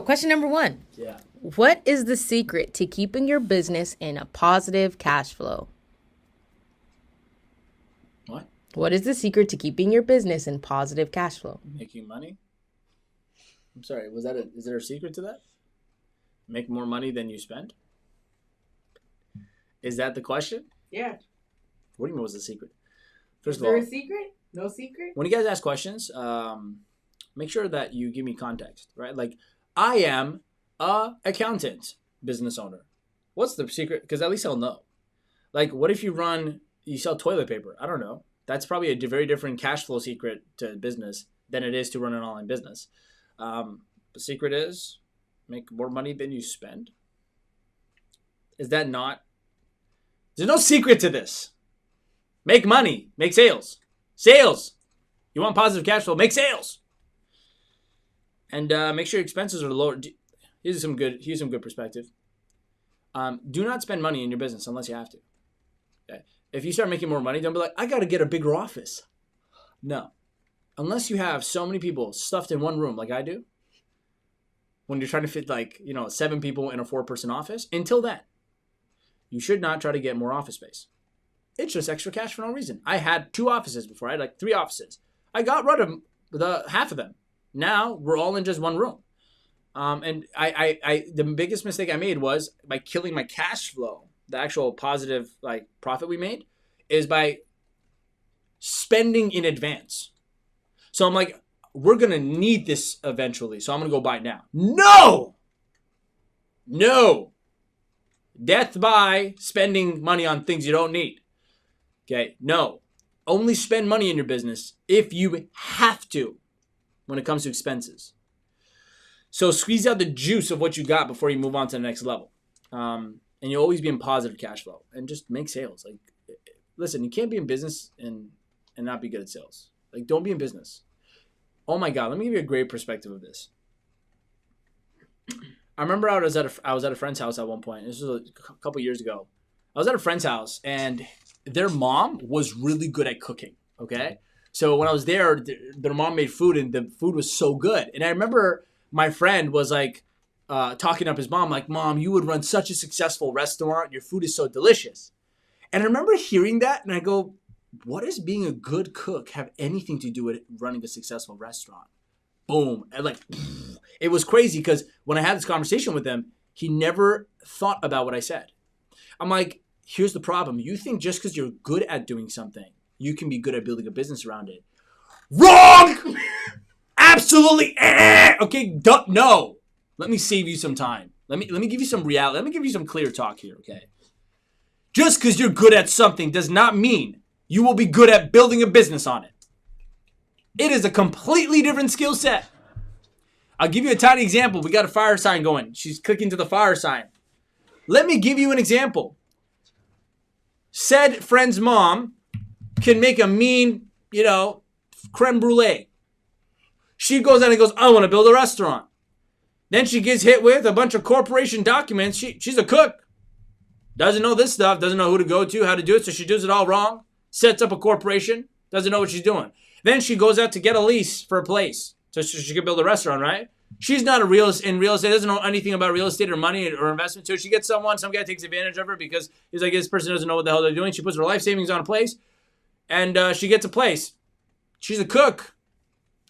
question number 1. Yeah. What is the secret to keeping your business in a positive cash flow? What? What is the secret to keeping your business in positive cash flow? Making money? I'm sorry, is there a secret to that? Make more money than you spend? Is that the question? Yeah. What do you mean what's the secret? First Is of all, there a secret? No secret? when you guys ask questions, make sure that you give me context, right? Like, I am a accountant, business owner. What's the secret? Because at least I'll know. Like, what if you sell toilet paper? I don't know. That's probably a very different cash flow secret to business than it is to run an online business. The secret is make more money than you spend. Is that not? There's no secret to this. Make money. Make sales. Sales. You want positive cash flow? Make sales. And make sure your expenses are lower. Here's some good perspective. Do not spend money in your business unless you have to. Okay? If you start making more money, don't be like, I got to get a bigger office. No. Unless you have so many people stuffed in one room like I do, when you're trying to fit 7 people in a 4-person office, until then, you should not try to get more office space. It's just extra cash for no reason. I had 2 offices before. I had 3 offices. I got rid of half of them. Now we're all in just one room. And the biggest mistake I made was by killing my cash flow, the actual positive profit we made, is by spending in advance. So I'm like, we're going to need this eventually, so I'm going to go buy it now. No. Death by spending money on things you don't need. Okay, no. Only spend money in your business if you have to when it comes to expenses. So squeeze out the juice of what you got before you move on to the next level. And you'll always be in positive cash flow. And just make sales. Listen, you can't be in business and not be good at sales. Don't be in business. Oh my God, let me give you a great perspective of this. I remember I was at a friend's house at one point. This was a couple years ago. I was at a friend's house, and their mom was really good at cooking, okay? So when I was there, their mom made food, and the food was so good. And I remember my friend was talking up his mom, like, Mom, you would run such a successful restaurant. Your food is so delicious. And I remember hearing that, and I go, what does being a good cook have anything to do with running a successful restaurant? Boom. And it was crazy because when I had this conversation with him, he never thought about what I said. I'm like, here's the problem. You think just because you're good at doing something, you can be good at building a business around it. Wrong! Absolutely. Okay, no. Let me save you some time. Let me give you some reality. Let me give you some clear talk here, okay? Just because you're good at something does not mean you will be good at building a business on it. It is a completely different skill set. I'll give you a tiny example. We got a fire sign going. She's clicking to the fire sign. Let me give you an example. Said friend's mom can make a mean, creme brulee. She goes out and goes, I want to build a restaurant. Then she gets hit with a bunch of corporation documents. She's a cook. Doesn't know this stuff. Doesn't know who to go to, how to do it. So she does it all wrong. Sets up a corporation. Doesn't know what she's doing. Then she goes out to get a lease for a place. So she can build a restaurant, right? She's not in real estate. Doesn't know anything about real estate or money or investment. So she gets some guy takes advantage of her because he's like, this person doesn't know what the hell they're doing. She puts her life savings on a place. And she gets a place. She's a cook.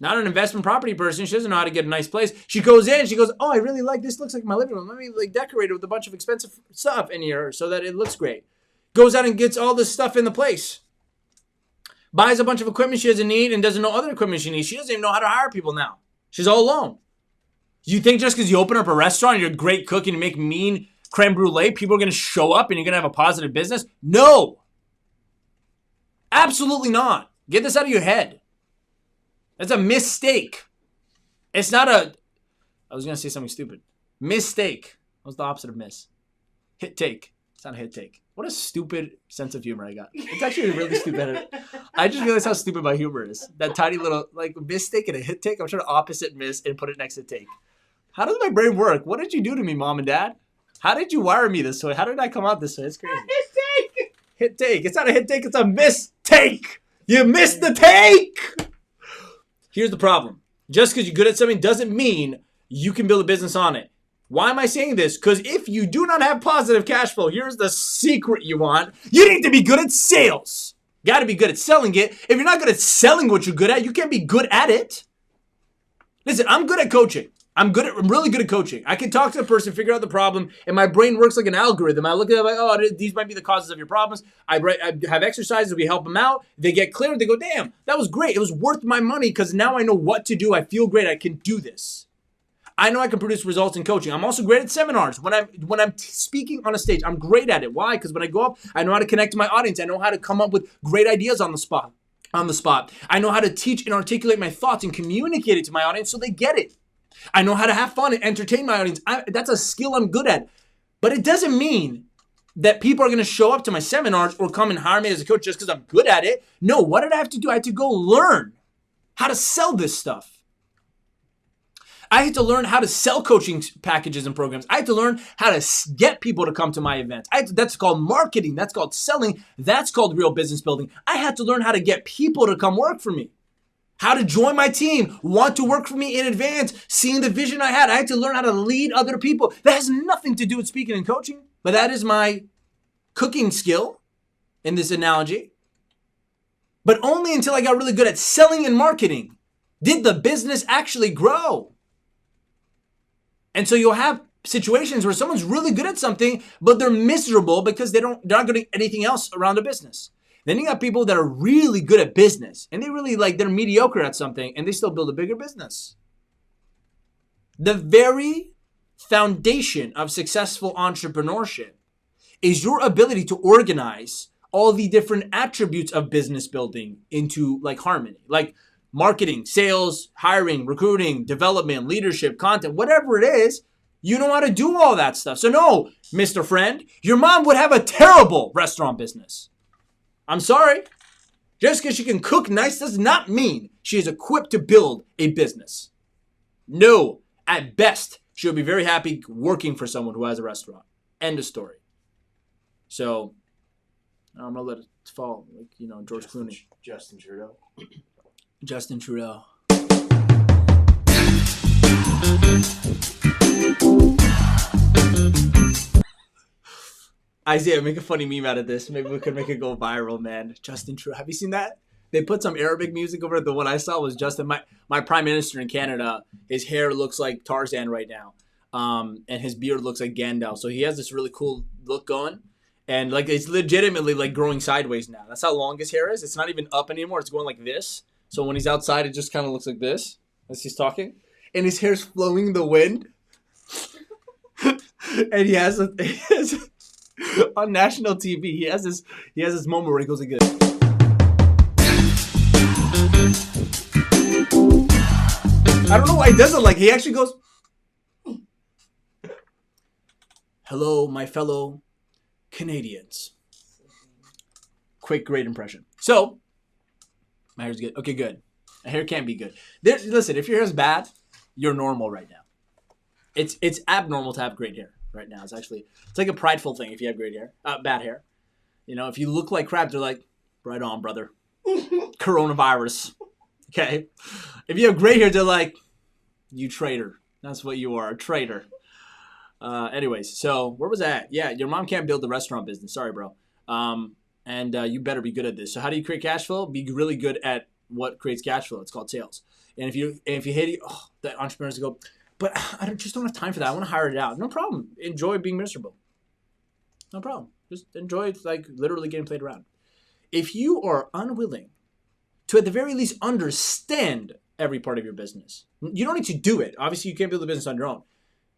Not an investment property person. She doesn't know how to get a nice place. She goes in. She goes, oh, I really like this. Looks like my living room. Let me decorate it with a bunch of expensive stuff in here so that it looks great. Goes out and gets all this stuff in the place. Buys a bunch of equipment she doesn't need and doesn't know other equipment she needs. She doesn't even know how to hire people now. She's all alone. You think just because you open up a restaurant and you're a great cook and you make mean creme brulee, people are going to show up and you're going to have a positive business? No. Absolutely not. Get this out of your head. That's a mistake. It's not I was going to say something stupid. Mistake. What's the opposite of miss? Hit take. It's not a hit take. What a stupid sense of humor I got. It's actually really stupid. I just realized how stupid my humor is. That tiny little mistake and a hit take. I'm trying to opposite miss and put it next to take. How does my brain work? What did you do to me, Mom and Dad? How did you wire me this way? How did I come out this way? It's crazy. Hit take. Hit take. It's not a hit take. It's a mistake. You missed the take. Here's the problem. Just because you're good at something doesn't mean you can build a business on it. Why am I saying this? Because if you do not have positive cash flow, here's the secret you want. You need to be good at sales. You got to be good at selling it. If you're not good at selling what you're good at, you can't be good at it. Listen, I'm good at coaching. I'm really good at coaching. I can talk to a person, figure out the problem, and my brain works like an algorithm. I look at it like, oh, these might be the causes of your problems. I have exercises, we help them out. They get clear. They go, damn, that was great. It was worth my money because now I know what to do. I feel great. I can do this. I know I can produce results in coaching. I'm also great at seminars. When I'm speaking on a stage, I'm great at it. Why? Because when I go up, I know how to connect to my audience. I know how to come up with great ideas on the spot. I know how to teach and articulate my thoughts and communicate it to my audience so they get it. I know how to have fun and entertain my audience. That's a skill I'm good at. But it doesn't mean that people are going to show up to my seminars or come and hire me as a coach just because I'm good at it. No, what did I have to do? I had to go learn how to sell this stuff. I had to learn how to sell coaching packages and programs. I had to learn how to get people to come to my events. That's called marketing. That's called selling. That's called real business building. I had to learn how to get people to come work for me. How to join my team, want to work for me in advance, seeing the vision I had. I had to learn how to lead other people. That has nothing to do with speaking and coaching, but that is my cooking skill in this analogy. But only until I got really good at selling and marketing did the business actually grow. And so you'll have situations where someone's really good at something, but they're miserable because they're not good at anything else around the business. Then you got people that are really good at business and they're mediocre at something and they still build a bigger business. The very foundation of successful entrepreneurship is your ability to organize all the different attributes of business building into like harmony, like marketing, sales, hiring, recruiting, development, leadership, content, whatever it is, you know how to do all that stuff. So no, Mr. Friend, your mom would have a terrible restaurant business. I'm sorry. Just because she can cook nice does not mean she is equipped to build a business. No, at best, she'll be very happy working for someone who has a restaurant. End of story. So, I'm going to let it fall, like, George Clooney. Justin Trudeau. Justin Trudeau. Isaiah, make a funny meme out of this. Maybe we could make it go viral, man. Justin Trudeau. Have you seen that? They put some Arabic music over it. The one I saw was Justin, my prime minister in Canada. His hair looks like Tarzan right now. And his beard looks like Gandalf. So he has this really cool look going. And like it's legitimately like growing sideways now. That's how long his hair is. It's not even up anymore. It's going like this. So when he's outside, it just kind of looks like this as he's talking. And his hair's flowing in the wind. And he has on national TV, he has this moment where he goes like this. I don't know why he does it. Like he actually goes, "Hello, my fellow Canadians." Quick, great impression. So, my hair's good. Okay, good. My hair can't be good. Listen, if your hair's bad, you're normal right now. It's abnormal to have great hair right now. It's like a prideful thing if you have great hair, bad hair. If you look like crap, they're like, right on, brother. Coronavirus. Okay? If you have great hair, they're like, you traitor. That's what you are, a traitor. Anyways, so where was I at? Yeah, your mom can't build the restaurant business. Sorry, bro. And you better be good at this. So how do you create cash flow? Be really good at what creates cash flow. It's called sales. And if you hate it, the entrepreneurs go, but I just don't have time for that. I want to hire it out. No problem. Enjoy being miserable. No problem. Just enjoy like literally getting played around. If you are unwilling to at the very least understand every part of your business, you don't need to do it. Obviously, you can't build a business on your own.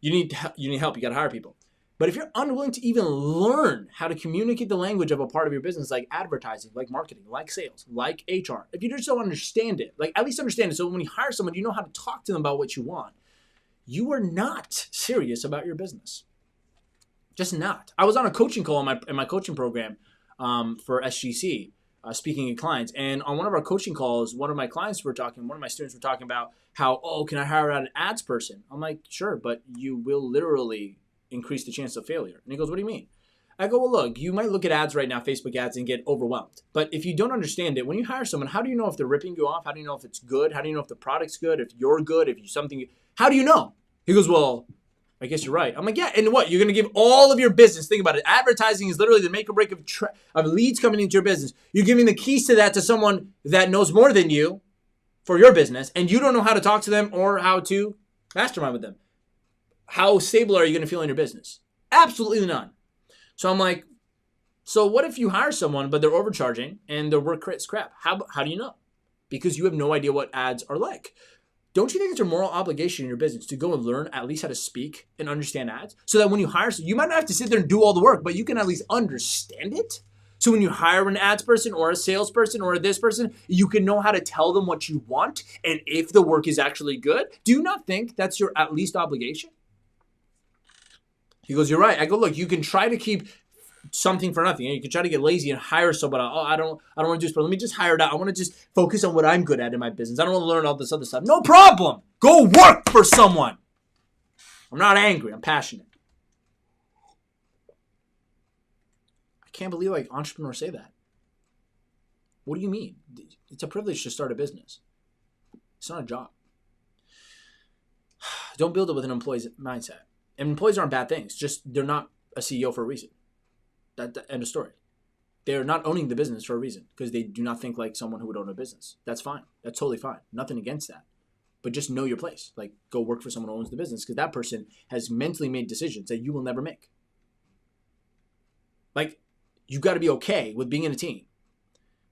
You need help. You got to hire people. But if you're unwilling to even learn how to communicate the language of a part of your business, like advertising, like marketing, like sales, like HR, if you just don't understand it, like at least understand it, so when you hire someone, you know how to talk to them about what you want, you are not serious about your business. Just not. I was on a coaching call in my coaching program for SGC, speaking to clients, and on one of our coaching calls, one of my students were talking about how, can I hire out an ads person? I'm like, sure, but you will literally increase the chance of failure. And he goes, what do you mean? I go, well, look, you might look at ads right now, Facebook ads, and get overwhelmed. But if you don't understand it, when you hire someone, how do you know if they're ripping you off? How do you know if it's good? How do you know if the product's good? If you're good? How do you know? He goes, well, I guess you're right. I'm like, yeah, and what? You're going to give all of your business. Think about it. Advertising is literally the make or break of leads coming into your business. You're giving the keys to that to someone that knows more than you for your business, and you don't know how to talk to them or how to mastermind with them. How stable are you going to feel in your business? Absolutely none. So I'm like, so what if you hire someone, but they're overcharging and their work is crap? How do you know? Because you have no idea what ads are like. Don't you think it's your moral obligation in your business to go and learn at least how to speak and understand ads so that when you hire, you might not have to sit there and do all the work, but you can at least understand it. So when you hire an ads person or a salesperson or this person, you can know how to tell them what you want and if the work is actually good. Do you not think that's your at least obligation? He goes, you're right. I go, look, you can try to keep something for nothing. You can try to get lazy and hire somebody. Oh, I don't want to do this, but let me just hire it out. I want to just focus on what I'm good at in my business. I don't want to learn all this other stuff. No problem. Go work for someone. I'm not angry. I'm passionate. I can't believe like entrepreneurs say that. What do you mean? It's a privilege to start a business. It's not a job. Don't build it with an employee's mindset. And employees aren't bad things. Just they're not a CEO for a reason. That end of story. They're not owning the business for a reason because they do not think like someone who would own a business. That's fine. That's totally fine. Nothing against that. But just know your place. Like go work for someone who owns the business because that person has mentally made decisions that you will never make. Like you got to be okay with being in a team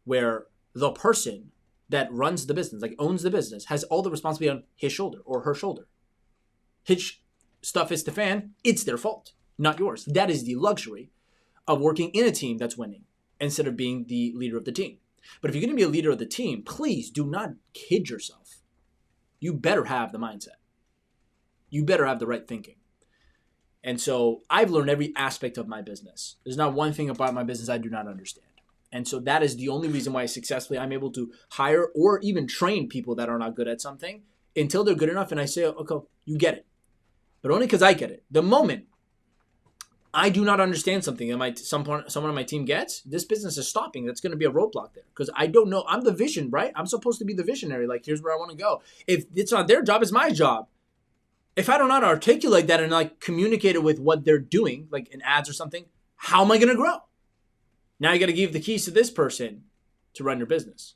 where the person that runs the business, like owns the business, has all the responsibility on his shoulder or her shoulder. His stuff hits the fan, it's their fault, not yours. That is the luxury of working in a team that's winning instead of being the leader of the team. But if you're going to be a leader of the team, please do not kid yourself. You better have the mindset. You better have the right thinking. And so I've learned every aspect of my business. There's not one thing about my business I do not understand. And so that is the only reason why successfully I'm able to hire or even train people that are not good at something until they're good enough and I say, okay, you get it. But only because I get it. The moment I do not understand something that someone on my team gets, this business is stopping. That's going to be a roadblock there because I don't know. I'm the vision, right? I'm supposed to be the visionary. Like, here's where I want to go. If it's not their job, it's my job. If I don't know how to articulate that and like communicate it with what they're doing, like in ads or something, how am I going to grow? Now you got to give the keys to this person to run your business.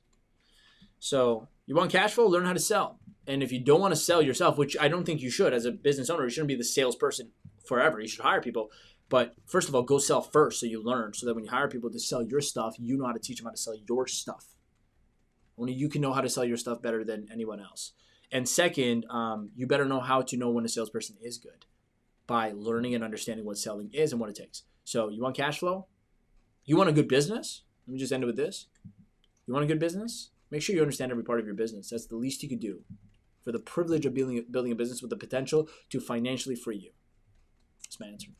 So you want cash flow? Learn how to sell. And if you don't want to sell yourself, which I don't think you should as a business owner, you shouldn't be the salesperson forever. You should hire people. But first of all, go sell first so you learn so that when you hire people to sell your stuff, you know how to teach them how to sell your stuff. Only you can know how to sell your stuff better than anyone else. And second, you better know how to know when a salesperson is good by learning and understanding what selling is and what it takes. So you want cash flow? You want a good business? Let me just end it with this. You want a good business? Make sure you understand every part of your business. That's the least you could do for the privilege of building a business with the potential to financially free you. That's my answer.